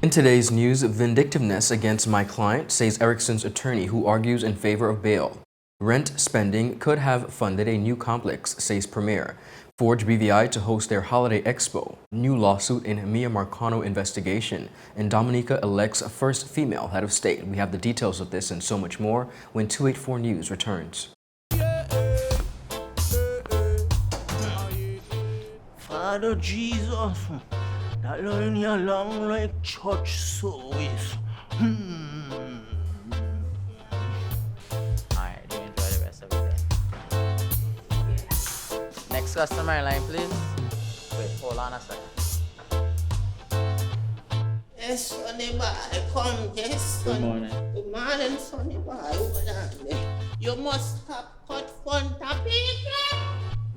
In today's news, vindictiveness against my client, says Ericksson's attorney who argues in favor of bail. Rent spending could have funded a new complex, says Premier. Forge BVI to host their holiday expo. New lawsuit in MIYA MARCANO investigation. And Dominica elects first female head of state. We have the details of this and so much more when 284 News returns. Father Jesus, that line here long like church service. Alright, do enjoy the rest of the day. Next customer line, please. Wait, hold on a second. Yes, Sonny boy, come, yes, Good son. morning. Good morning, Sonny boy. Hold on there. You must have cut front of people.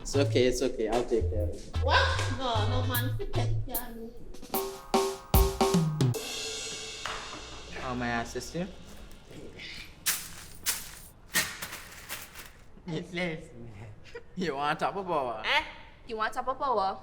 It's okay, I'll take care of it. What? No man to take care of me. How may I assist you? You want top of power? You want top of power?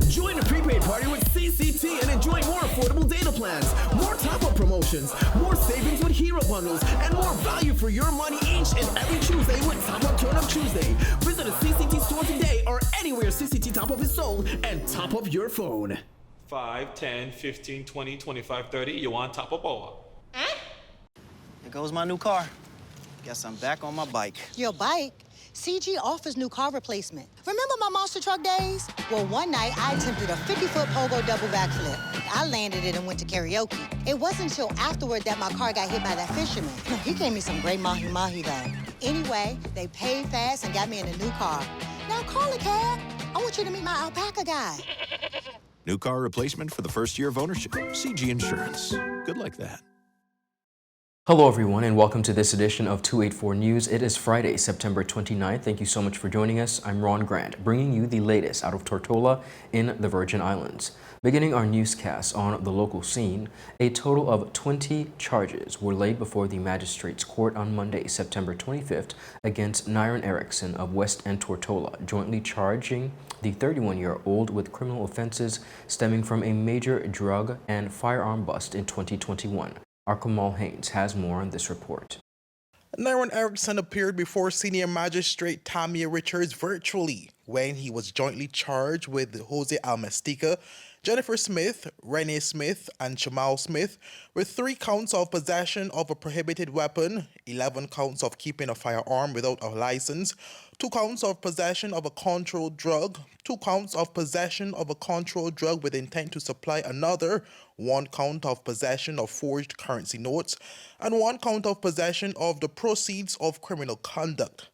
Join the prepaid party with CCT and enjoy more affordable data plans, more top-up promotions, more savings with hero bundles, and more value for your money each and every Tuesday with Top Up Turn Up Tuesday. Visit a CCT store today or anywhere CCT Top Up is sold and top up your phone. 5, 10, 15, 20, 25, 30. You want top of power? There goes my new car. Guess I'm back on my bike. Your bike? CG offers new car replacement. Remember my monster truck days? Well, one night I attempted a 50-foot pogo double backflip. I landed it and went to karaoke. It wasn't until afterward that my car got hit by that fisherman. He gave me some great mahi-mahi though. Anyway, they paid fast and got me in a new car. Now call a cab. I want you to meet my alpaca guy. New car replacement for the first year of ownership. CG Insurance. Good like that. Hello everyone and welcome to this edition of 284 News. It is Friday, September 29th. Thank you so much for joining us. I'm Ron Grant, bringing you the latest out of Tortola in the Virgin Islands. Beginning our newscast on the local scene, a total of 20 charges were laid before the Magistrates Court on Monday, September 25th against Nyron Erickson of West End Tortola, jointly charging the 31-year-old with criminal offenses stemming from a major drug and firearm bust in 2021. Our Kamal Haynes has more on this report. Nyron Erickson appeared before Senior Magistrate Tamia Richards virtually when he was jointly charged with Jose Almastica, Jennifer Smith, Renee Smith, and Jamal Smith with 3 counts of possession of a prohibited weapon, 11 counts of keeping a firearm without a license, 2 counts of possession of a controlled drug, 2 counts of possession of a controlled drug with intent to supply another, 1 count of possession of forged currency notes, and 1 count of possession of the proceeds of criminal conduct.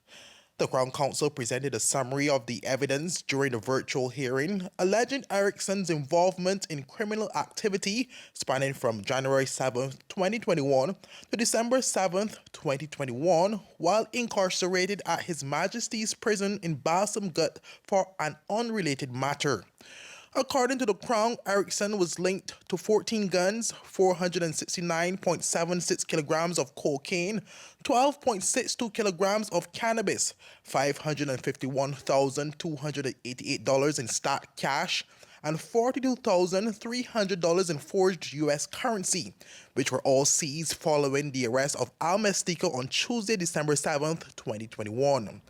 The Crown Counsel presented a summary of the evidence during the virtual hearing, alleging Erickson's involvement in criminal activity spanning from January 7, 2021 to December 7, 2021, while incarcerated at His Majesty's prison in Balsam Gut for an unrelated matter. According to the Crown, Erickson was linked to 14 guns, 469.76 kilograms of cocaine, 12.62 kilograms of cannabis, $551,288 in stock cash, and $42,300 in forged U.S. currency, which were all seized following the arrest of Almastica on Tuesday, December 7, 2021.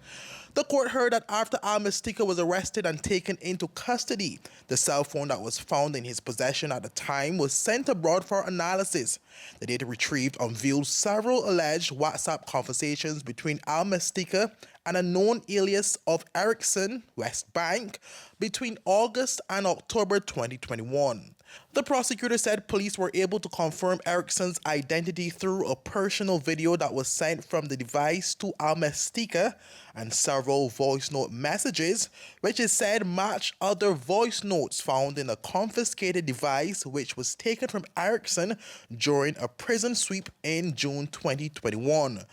The court heard that after Almastica was arrested and taken into custody, the cell phone that was found in his possession at the time was sent abroad for analysis. The data retrieved unveiled several alleged WhatsApp conversations between Almastica and a known alias of Erickson, West Bank, between August and October 2021. The prosecutor said police were able to confirm Erickson's identity through a personal video that was sent from the device to Almastica and several voice note messages, which is said match other voice notes found in a confiscated device which was taken from Erickson during a prison sweep in June 2021.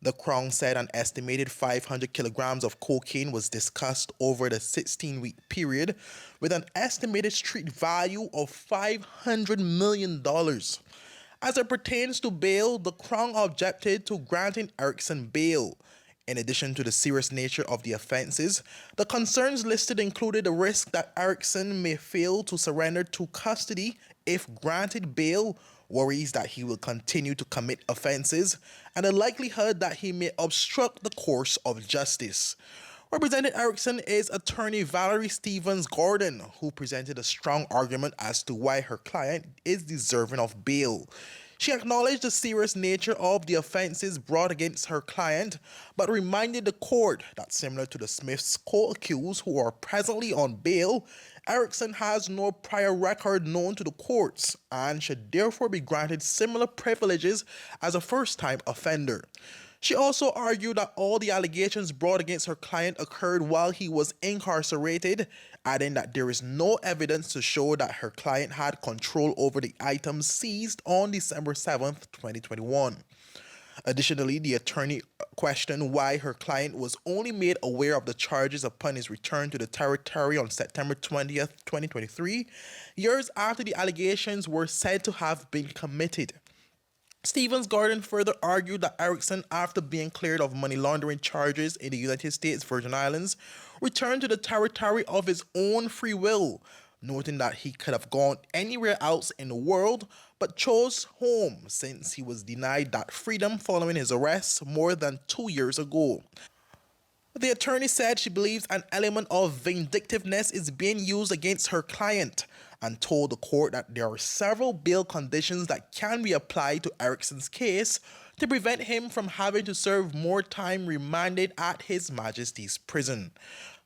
The Crown said an estimated 500 kilograms of cocaine was discussed over the 16-week period, with an estimated street value of $500 million. As it pertains to bail, the Crown objected to granting Erickson bail. In addition to the serious nature of the offenses, the concerns listed included the risk that Erickson may fail to surrender to custody if granted bail, worries that he will continue to commit offenses and the likelihood that he may obstruct the course of justice. Representing Erickson is attorney Valerie Stevens Gordon, who presented a strong argument as to why her client is deserving of bail. She acknowledged the serious nature of the offenses brought against her client, but reminded the court that similar to the Smiths co-accused who are presently on bail, Erickson has no prior record known to the courts and should therefore be granted similar privileges as a first-time offender. She also argued that all the allegations brought against her client occurred while he was incarcerated, adding that there is no evidence to show that her client had control over the items seized on December 7th, 2021. Additionally, the attorney questioned why her client was only made aware of the charges upon his return to the territory on September 20th, 2023, years after the allegations were said to have been committed. Stevens Gordon further argued that Erickson, after being cleared of money laundering charges in the United States Virgin Islands, returned to the territory of his own free will, noting that he could have gone anywhere else in the world but chose home since he was denied that freedom following his arrest more than 2 years ago. The attorney said she believes an element of vindictiveness is being used against her client and told the court that there are several bail conditions that can be applied to Erickson's case to prevent him from having to serve more time remanded at His Majesty's prison.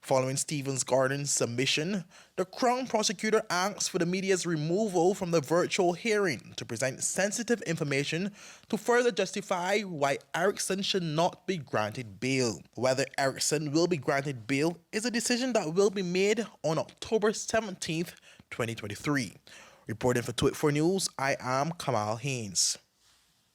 Following Stevens Gordon's submission, the Crown prosecutor asked for the media's removal from the virtual hearing to present sensitive information to further justify why Erickson should not be granted bail. Whether Erickson will be granted bail is a decision that will be made on October 17th, 2023. Reporting for 284 News, I am Kamal Haynes.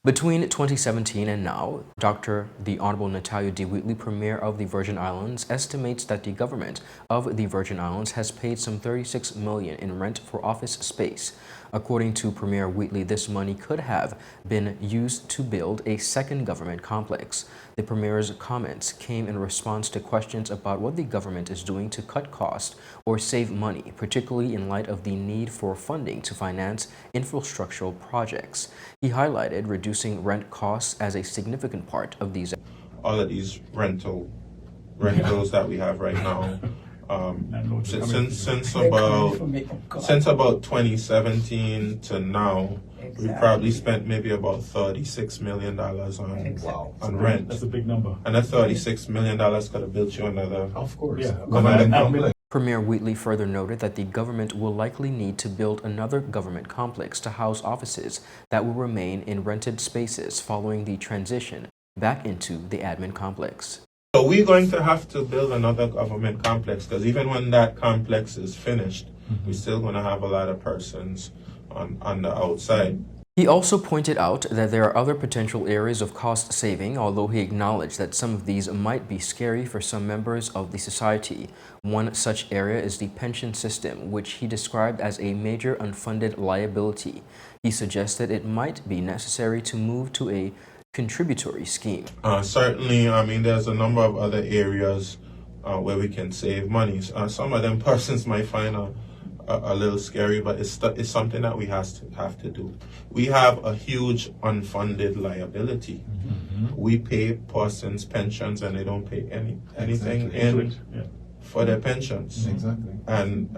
Between 2017 and now, the Honorable Natalia D. Wheatley, Premier of the Virgin Islands, estimates that the government of the Virgin Islands has paid some $36 million in rent for office space. According to Premier Wheatley, this money could have been used to build a second government complex. The Premier's comments came in response to questions about what the government is doing to cut costs or save money, particularly in light of the need for funding to finance infrastructural projects. He highlighted reducing rent costs as a significant part of these. All of these rentals that we have right now, since about 2017 to now, we probably spent maybe about $36 million on rent. That's a big number. And that $36 million could have built you another. Of course. Premier Wheatley further noted that the government will likely need to build another government complex to house offices that will remain in rented spaces following the transition back into the admin complex. So we're going to have to build another government complex because even when that complex is finished, we're still going to have a lot of persons on the outside. He also pointed out that there are other potential areas of cost saving, although he acknowledged that some of these might be scary for some members of the society. One such area is the pension system, which he described as a major unfunded liability. He suggested it might be necessary to move to a contributory scheme. Certainly, I mean, there's a number of other areas where we can save money. Some of them persons might find a little scary, but it's something that we have to do. We have a huge unfunded liability. We pay persons pensions and they don't pay anything for their pensions. Exactly. And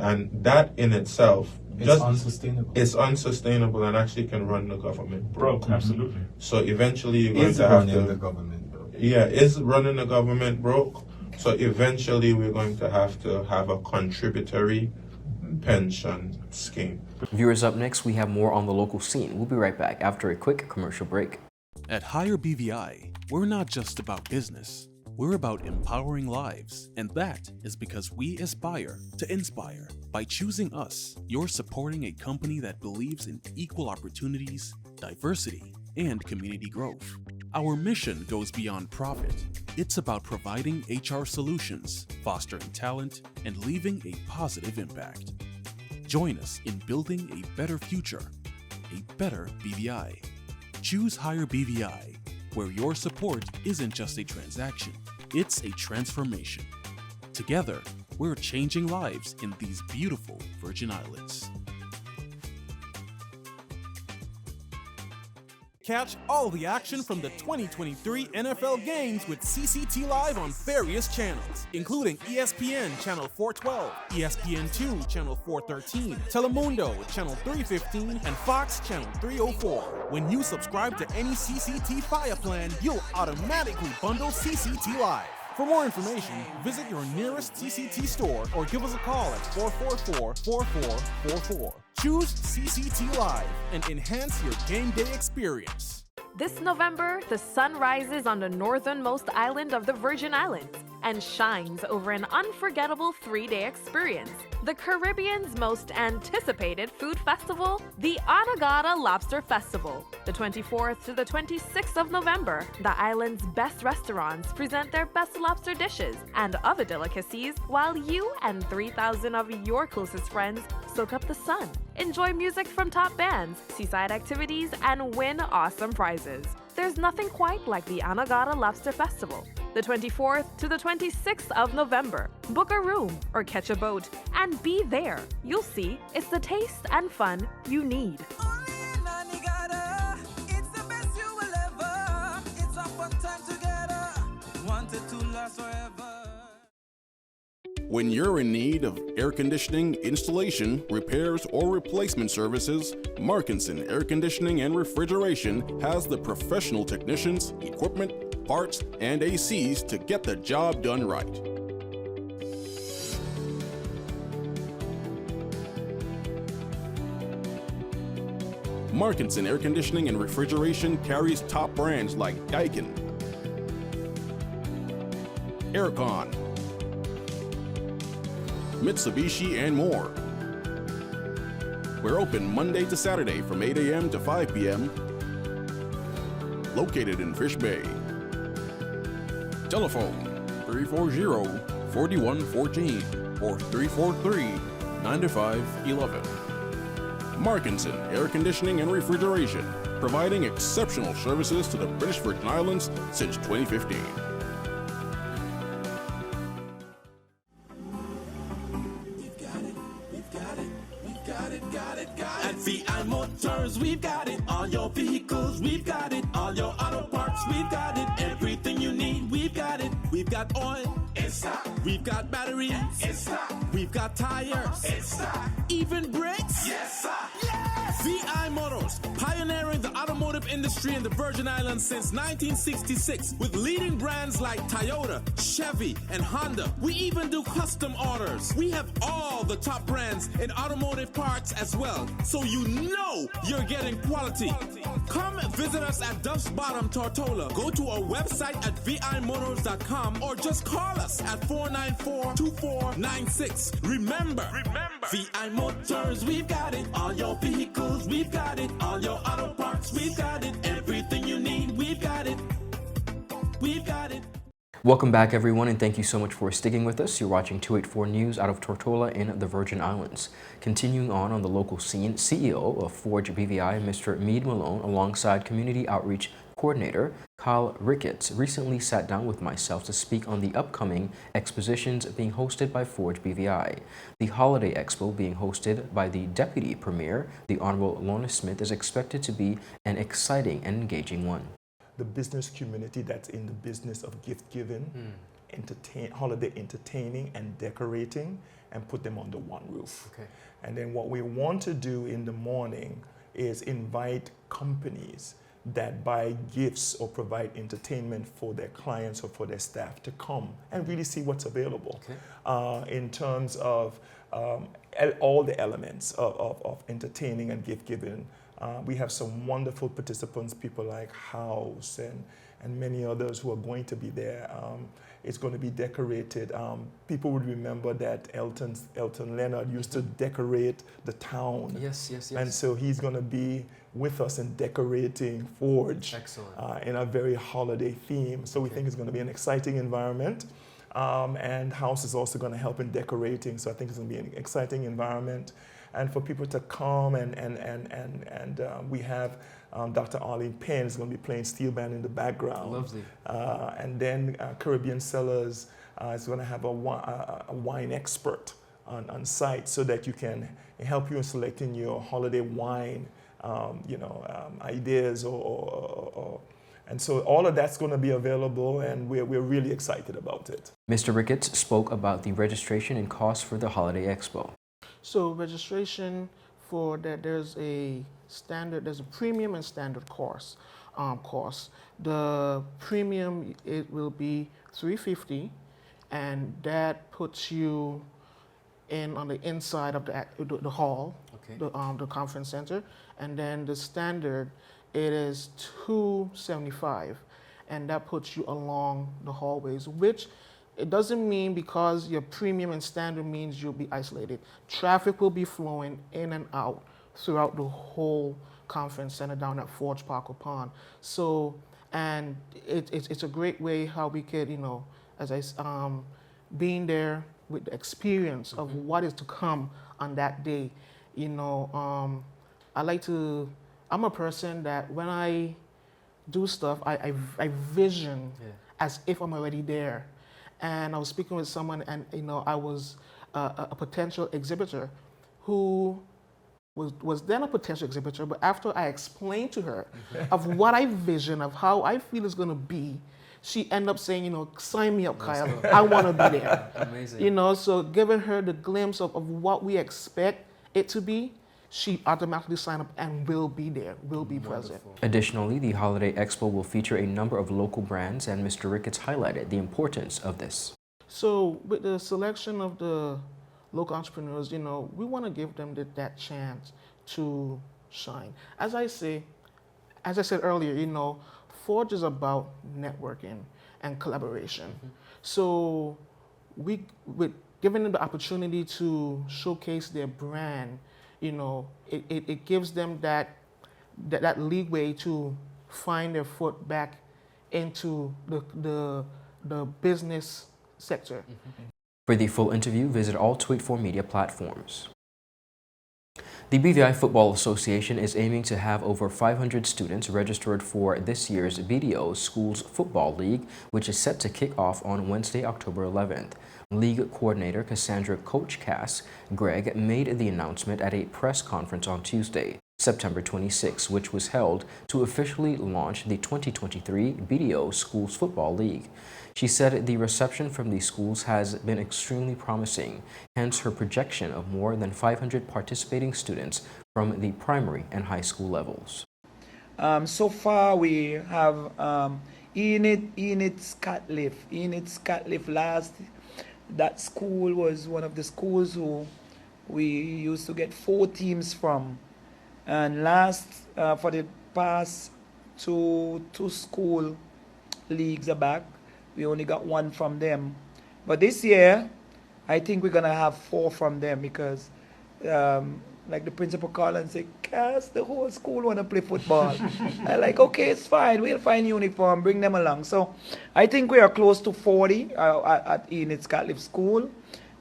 that in itself it's unsustainable. It's unsustainable and actually can run the government broke. Absolutely. So eventually you're going to have to the government broke. Yeah, is running the government broke? So eventually we're going to have a contributory pension scheme. Viewers, up next, we have more on the local scene. We'll be right back after a quick commercial break. At Higher BVI, we're not just about business. We're about empowering lives, and that is because we aspire to inspire. By choosing us, you're supporting a company that believes in equal opportunities, diversity, and community growth. Our mission goes beyond profit. It's about providing HR solutions, fostering talent, and leaving a positive impact. Join us in building a better future, a better BVI. Choose Higher BVI, where your support isn't just a transaction, it's a transformation. Together, we're changing lives in these beautiful Virgin Islands. Catch all the action from the 2023 NFL games with CCT Live on various channels, including ESPN Channel 412, ESPN2 Channel 413, Telemundo Channel 315, and Fox Channel 304. When you subscribe to any CCT Fire plan, you'll automatically bundle CCT Live. For more information, visit your nearest CCT store or give us a call at 444-4444. Choose CCT Live and enhance your game day experience. This November, the sun rises on the northernmost island of the Virgin Islands and shines over an unforgettable 3-day experience. The Caribbean's most anticipated food festival, the Anegada Lobster Festival. The 24th to the 26th of November, the island's best restaurants present their best lobster dishes and other delicacies while you and 3,000 of your closest friends soak up the sun. Enjoy music from top bands, seaside activities, and win awesome prizes. There's nothing quite like the Anegada Lobster Festival. The 24th to the 26th of November. Book a room or catch a boat and be there. You'll see, it's the taste and fun you need. When you're in need of air conditioning, installation, repairs, or replacement services, Markinson Air Conditioning and Refrigeration has the professional technicians, equipment, parts, and ACs to get the job done right. Markinson Air Conditioning and Refrigeration carries top brands like Daikin, Aircon, Mitsubishi, and more. We're open Monday to Saturday from 8 a.m. to 5 p.m. Located in Fish Bay. Telephone 340-4114 or 343-9511. Markinson Air Conditioning and Refrigeration, providing exceptional services to the British Virgin Islands since 2015. At VI Motors, we've got it. All your vehicles, we've got it. All your auto parts, we've got it. Everything you need, we've got it. We've got oil, in stock. We've got batteries, in stock. We've got tires, in stock. Even brakes, yes, sir. Yes! VI Motors, pioneering the automotive industry in the Virgin Islands since 1966 with leading brands like Toyota, Chevy, and Honda. We even do custom orders. We have all the top brands in automotive parts as well, so you know you're getting quality. Come visit us at Duff's Bottom, Tortola. Go to our website at vimotors.com or just call us at 494-2496. Remember, VI Motors, we've got it. All your vehicles, we've got it. All your auto parts, we've got it. Everything you need, we've got it. We've got it. Welcome back, everyone, and thank you so much for sticking with us. You're watching 284 News out of Tortola in the Virgin Islands. Continuing on the local scene, CEO of Forge BVI, Mr. Meade Malone, alongside Community Outreach Coordinator Kyle Ricketts, recently sat down with myself to speak on the upcoming expositions being hosted by Forge BVI. The Holiday Expo, being hosted by the Deputy Premier, the Honorable Lorna Smith, is expected to be an exciting and engaging one. The business community that's in the business of gift giving, holiday entertaining and decorating, and put them under one roof. Okay. And then what we want to do in the morning is invite companies that buy gifts or provide entertainment for their clients or for their staff to come and really see what's available. Okay. In terms of all the elements of entertaining and gift giving. We have some wonderful participants, people like House and many others who are going to be there. It's going to be decorated. People would remember that Elton Leonard used to decorate the town. Yes, yes, yes. And so he's going to be with us in decorating Forge. Excellent. In a very holiday theme. So we think it's going to be an exciting environment. And House is also going to help in decorating. So I think it's going to be an exciting environment. And for people to come and we have Dr. Arlene Penn is going to be playing steel band in the background. Lovely. And then Caribbean Cellars is going to have a wine expert on site so that you can help you in selecting your holiday wine ideas and so all of that's going to be available, and we're really excited about it. Mr. Ricketts spoke about the registration and costs for the Holiday Expo. So registration for that, there's a premium and standard cost. The premium, it will be $350, and that puts you in on the inside of the hall, okay, the conference center, and then the standard, it is $275, and that puts you along the hallways, which it doesn't mean because your premium and standard means you'll be isolated. Traffic will be flowing in and out throughout the whole conference center down at Forge Parker Pond. So, and it's a great way how we could, being there with the experience of what is to come on that day. I'm a person that when I do stuff, I vision as if I'm already there. And I was speaking with someone, and I was a potential exhibitor who was then a potential exhibitor, but after I explained to her of what I vision, of how I feel it's going to be, she ended up saying, sign me up, Kyle. I want to be there. Amazing. So giving her the glimpse of what we expect it to be, she automatically signed up and will be there, will be present. Additionally, the Holiday Expo will feature a number of local brands, and Mr. Ricketts highlighted the importance of this. So with the selection of the local entrepreneurs, we want to give them that chance to shine. As I said earlier, Forge is about networking and collaboration. So with giving them the opportunity to showcase their brand, it gives them that leeway to find their foot back into the business sector. For the full interview, visit all 284 media platforms. The BVI Football Association is aiming to have over 500 students registered for this year's BDO Schools Football League, which is set to kick off on Wednesday, October 11th. League coordinator Cassandra Coach Cass Gregg made the announcement at a press conference on Tuesday, September 26, which was held to officially launch the 2023 BDO Schools Football League. She said the reception from the schools has been extremely promising, hence her projection of more than 500 participating students from the primary and high school levels. So far we have Enid Scatliff last. That school was one of the schools who we used to get 4 teams from. And last, for the past two school leagues back, we only got 1 from them. But this year, I think we're going to have 4 from them because, like the principal called and said, Cass, the whole school want to play football. I'm like, okay, it's fine. We'll find uniform, bring them along. So I think we are close to 40 at Enid Scatliff School.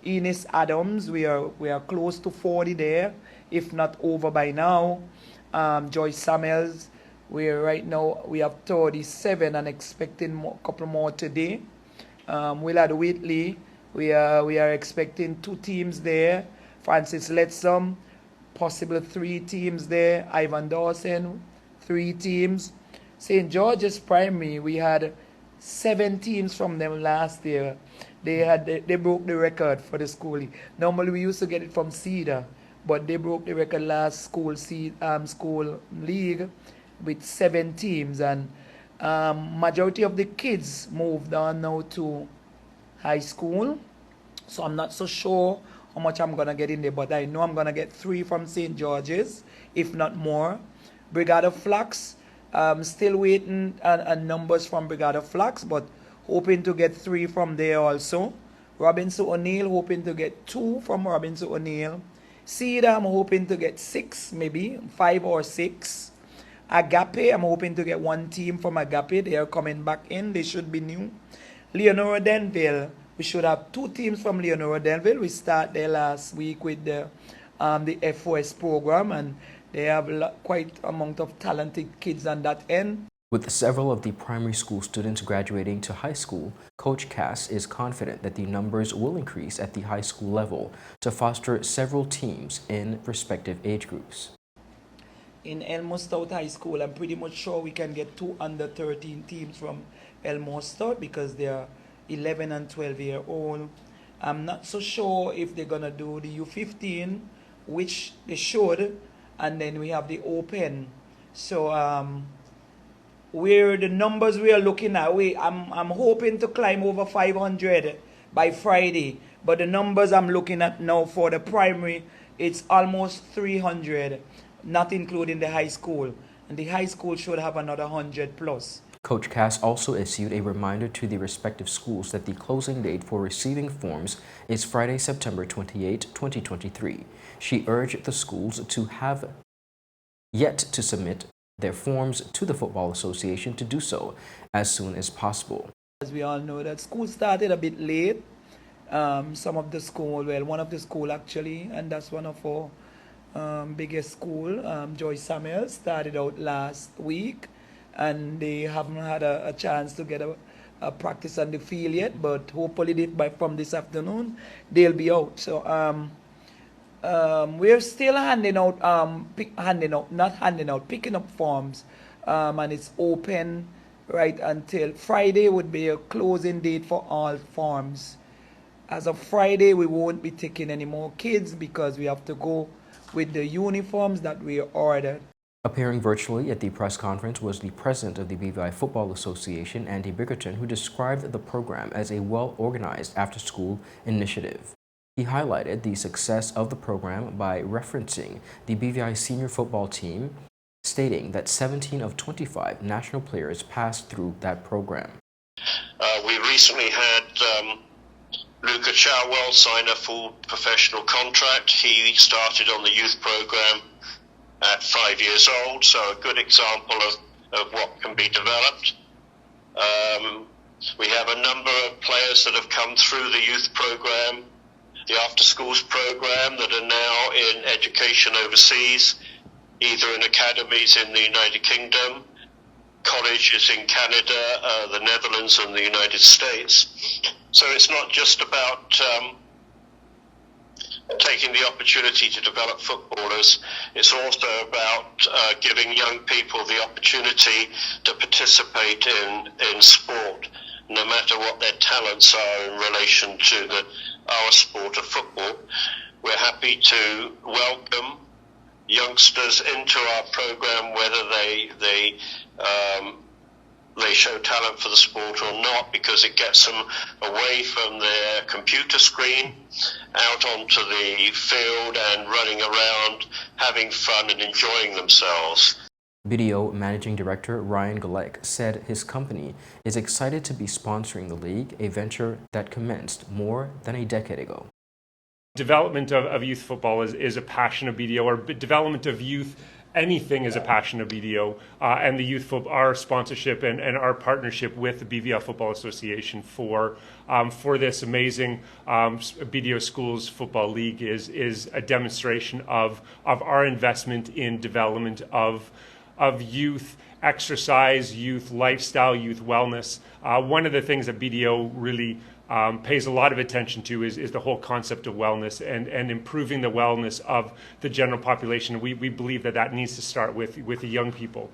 Eunice Adams, we are close to 40 there, if not over by now. Joyce Samuels, right now we have 37 and expecting a couple more today. Willard Whitley, we are expecting 2 teams there. Francis Letsom, possible 3 teams there. Ivan Dawson, 3 teams. St. George's Primary, we had 7 teams from them last year. They broke the record for the school. Normally we used to get it from Cedar, but they broke the record last school league with 7 teams, and majority of the kids moved on now to high school. So I'm not so sure how much I'm gonna get in there, but I know I'm gonna get 3 from St. George's, if not more. Brigada Flax, still waiting on numbers from Brigada Flax, but hoping to get 3 from there also. Robinson O'Neill, hoping to get 2 from Robinson O'Neill. Cedar, I'm hoping to get 6, maybe 5 or 6. Agape, I'm hoping to get 1 team from Agape. They are coming back in. They should be new. Leonora Denville, we should have 2 teams from Leonora Denville. We start there last week with the FOS program, and they have quite amount of talented kids on that end. With several of the primary school students graduating to high school, Coach Cass is confident that the numbers will increase at the high school level to foster several teams in respective age groups. in Elmo Stout High School. I'm pretty much sure we can get 2 under 13 teams from Elmo Stout because they're 11 and 12-year-old. I'm not so sure if they're gonna do the U15, which they should, and then we have the Open. So where the numbers we are looking at, I'm hoping to climb over 500 by Friday, but the numbers I'm looking at now for the primary, it's almost 300, not including the high school, and the high school should have another 100 plus. Coach Cass also issued a reminder to the respective schools that the closing date for receiving forms is Friday, September 28, 2023. She urged the schools to have yet to submit their forms to the Football Association to do so as soon as possible. As we all know, that school started a bit late. Some of the school, well, one of the school actually, and that's one of our biggest school, Joyce Samuels, started out last week, and they haven't had a chance to get a practice on the field yet, but hopefully from this afternoon they'll be out. So we're still picking up forms, and it's open right until Friday would be a closing date for all forms. As of Friday, we won't be taking any more kids because we have to go with the uniforms that we ordered. Appearing virtually at the press conference was the president of the BVI Football Association, Andy Bickerton, who described the program as a well-organized after-school initiative. He highlighted the success of the program by referencing the BVI senior football team, stating that 17 of 25 national players passed through that program. We recently had Luca Chilwell sign a full professional contract. He started on the youth program at 5 years old, so a good example of what can be developed. We have a number of players that have come through the youth program, the after schools program, that are now in education overseas, either in academies in the United Kingdom, colleges in Canada, the Netherlands and the United States. So it's not just about taking the opportunity to develop footballers, it's also about giving young people the opportunity to participate in sport, no matter what their talents are in relation to our sport of football. We're happy to welcome youngsters into our program, whether they show talent for the sport or not, because it gets them away from their computer screen out onto the field and running around, having fun and enjoying themselves. BDO Managing Director Ryan Galek said his company is excited to be sponsoring the league, a venture that commenced more than a decade ago. Development of youth football is a passion of BDO, or development of youth anything is a passion of BDO, and the youth our sponsorship and our partnership with the BVI Football Association for this amazing BDO Schools Football League is a demonstration of our investment in development of youth exercise, youth lifestyle, youth wellness. One of the things that BDO really pays a lot of attention to is the whole concept of wellness and improving the wellness of the general population. We believe that needs to start with the young people.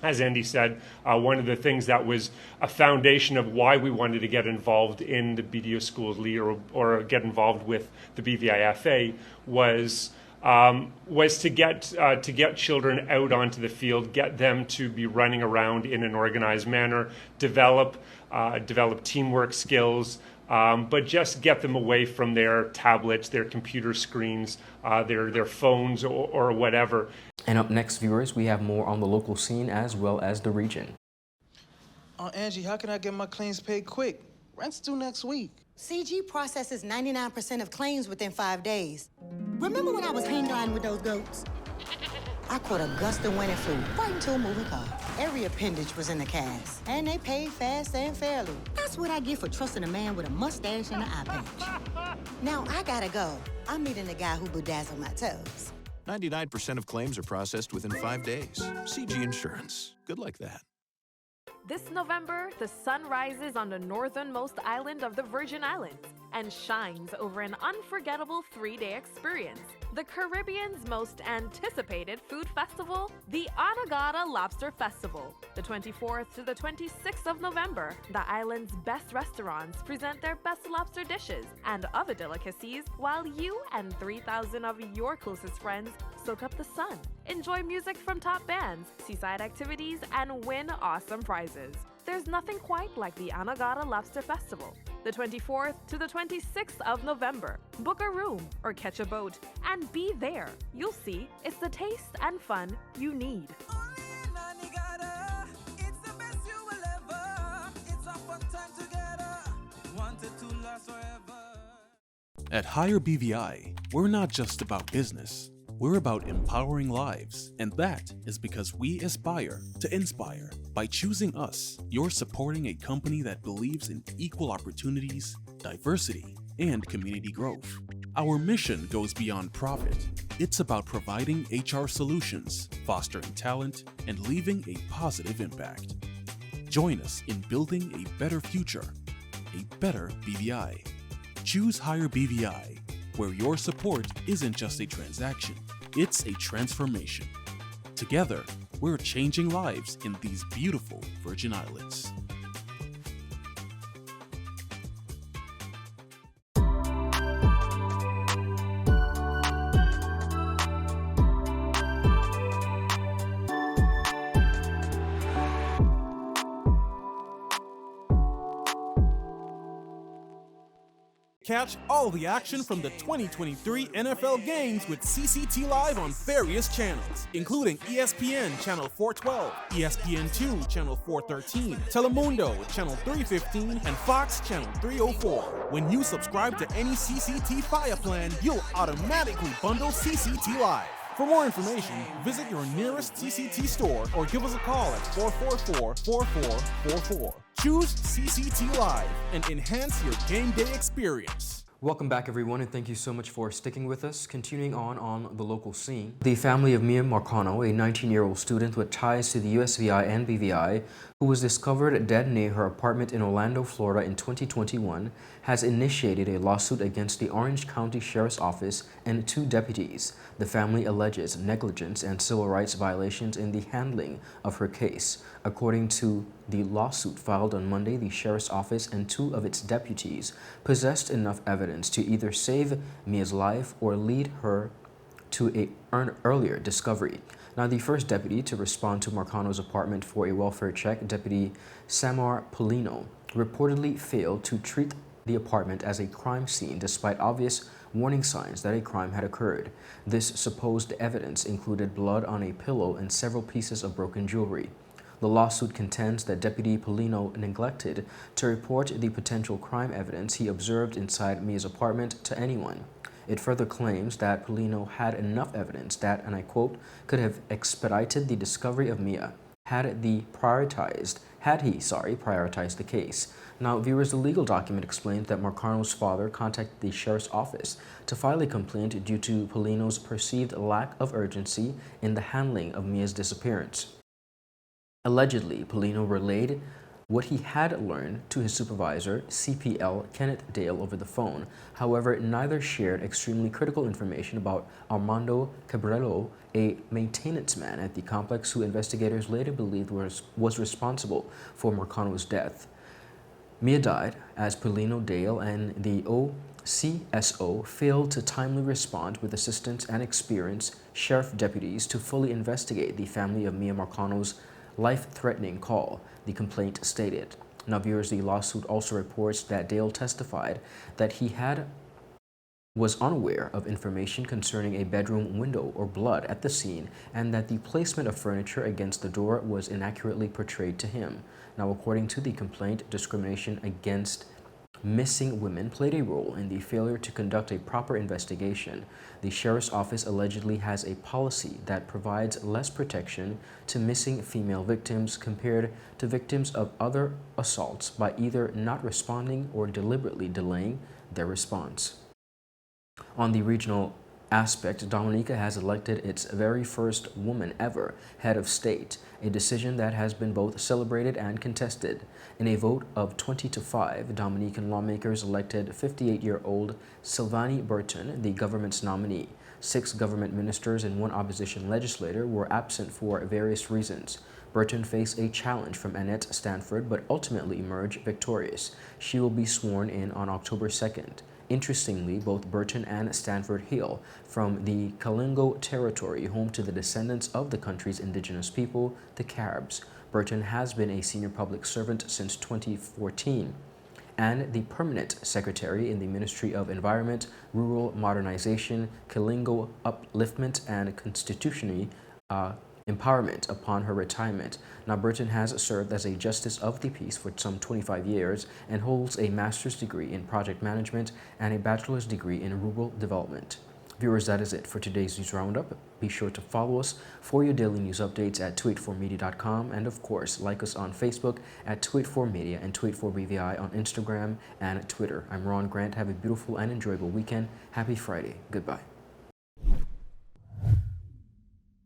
As Andy said, one of the things that was a foundation of why we wanted to get involved in the BDO Schools League or get involved with the BVI FA was to get children out onto the field, get them to be running around in an organized manner, develop teamwork skills, but just get them away from their tablets, their computer screens, their phones or whatever. And up next, viewers, we have more on the local scene as well as the region. Angie, how can I get my claims paid quick? Rent's due next week. CG processes 99% of claims within 5 days. Remember when I was hang gliding with those goats? I caught a gust of wind and flew right into a moving car. Every appendage was in the cast, and they paid fast and fairly. That's what I get for trusting a man with a mustache and an eye patch. Now I gotta go. I'm meeting the guy who bedazzled my toes. 99% of claims are processed within 5 days. CG Insurance. Good like that. This November, the sun rises on the northernmost island of the Virgin Islands and shines over an unforgettable 3-day experience. The Caribbean's most anticipated food festival, the Anegada Lobster Festival. The 24th to the 26th of November, the island's best restaurants present their best lobster dishes and other delicacies while you and 3,000 of your closest friends soak up the sun. Enjoy music from top bands, seaside activities, and win awesome prizes. There's nothing quite like the Anegada Lobster Festival. The 24th to the 26th of November. Book a room or catch a boat and be there. You'll see, it's the taste and fun you need. At Higher BVI, we're not just about business. We're about empowering lives, and that is because we aspire to inspire. By choosing us, you're supporting a company that believes in equal opportunities, diversity, and community growth. Our mission goes beyond profit. It's about providing HR solutions, fostering talent, and leaving a positive impact. Join us in building a better future, a better BVI. Choose Higher BVI, where your support isn't just a transaction, it's a transformation. Together, we're changing lives in these beautiful Virgin Islands. Catch all the action from the 2023 NFL games with CCT Live on various channels, including ESPN Channel 412, ESPN2 Channel 413, Telemundo Channel 315, and Fox Channel 304. When you subscribe to any CCT Fire plan, you'll automatically bundle CCT Live. For more information, visit your nearest CCT store or give us a call at 444-4444. Choose CCT Live and enhance your game day experience. Welcome back, everyone, and thank you so much for sticking with us. Continuing on the local scene, the family of MIYA Marcano, a 19-year-old student with ties to the USVI and BVI, who was discovered dead near her apartment in Orlando, Florida in 2021, has initiated a lawsuit against the Orange County Sheriff's Office and 2 deputies. The family alleges negligence and civil rights violations in the handling of her case. According to the lawsuit filed on Monday, the Sheriff's Office and 2 of its deputies possessed enough evidence to either save MIYA's life or lead her to an earlier discovery. Now, the first deputy to respond to Marcano's apartment for a welfare check, Deputy Samar Polino, reportedly failed to treat the apartment as a crime scene despite obvious warning signs that a crime had occurred. This supposed evidence included blood on a pillow and several pieces of broken jewelry. The lawsuit contends that Deputy Polino neglected to report the potential crime evidence he observed inside MIYA's apartment to anyone. It further claims that Polino had enough evidence that, and I quote, could have expedited the discovery of MIYA had he prioritized the case. Now, viewers, the legal document explains that Marcano's father contacted the sheriff's office to file a complaint due to Polino's perceived lack of urgency in the handling of MIYA's disappearance. Allegedly, Polino relayed what he had learned to his supervisor, CPL Kenneth Dale, over the phone. However, neither shared extremely critical information about Armando Cabrero, a maintenance man at the complex who investigators later believed was responsible for Marcano's death. MIYA died as Polino, Dale, and the OCSO failed to timely respond with assistance and experienced sheriff deputies to fully investigate the family of MIYA Marcano's life-threatening call, the complaint stated. Now, viewers, the lawsuit also reports that Dale testified that he was unaware of information concerning a bedroom window or blood at the scene, and that the placement of furniture against the door was inaccurately portrayed to him. Now, according to the complaint, discrimination against missing women played a role in the failure to conduct a proper investigation. The sheriff's office allegedly has a policy that provides less protection to missing female victims compared to victims of other assaults by either not responding or deliberately delaying their response. On the regional aspect, Dominica has elected its very first woman ever head of state, a decision that has been both celebrated and contested. In a vote of 20-5, Dominican lawmakers elected 58-year-old Sylvanie Burton, the government's nominee. 6 government ministers and 1 opposition legislator were absent for various reasons. Burton faced a challenge from Annette Stanford, but ultimately emerged victorious. She will be sworn in on October 2nd. Interestingly, both Burton and Stanford hail from the Kalingo territory, home to the descendants of the country's indigenous people, the Caribs. Burton has been a senior public servant since 2014 and the permanent secretary in the Ministry of Environment, Rural Modernization, Kalingo Upliftment, and Constitutionally Empowerment upon her retirement. Now, Burton has served as a Justice of the Peace for some 25 years and holds a master's degree in project management and a bachelor's degree in rural development. Viewers, that is it for today's news roundup. Be sure to follow us for your daily news updates at 284media.com, and of course, like us on Facebook at 284media and 284BVI on Instagram and Twitter. I'm Ron Grant. Have a beautiful and enjoyable weekend. Happy Friday. Goodbye.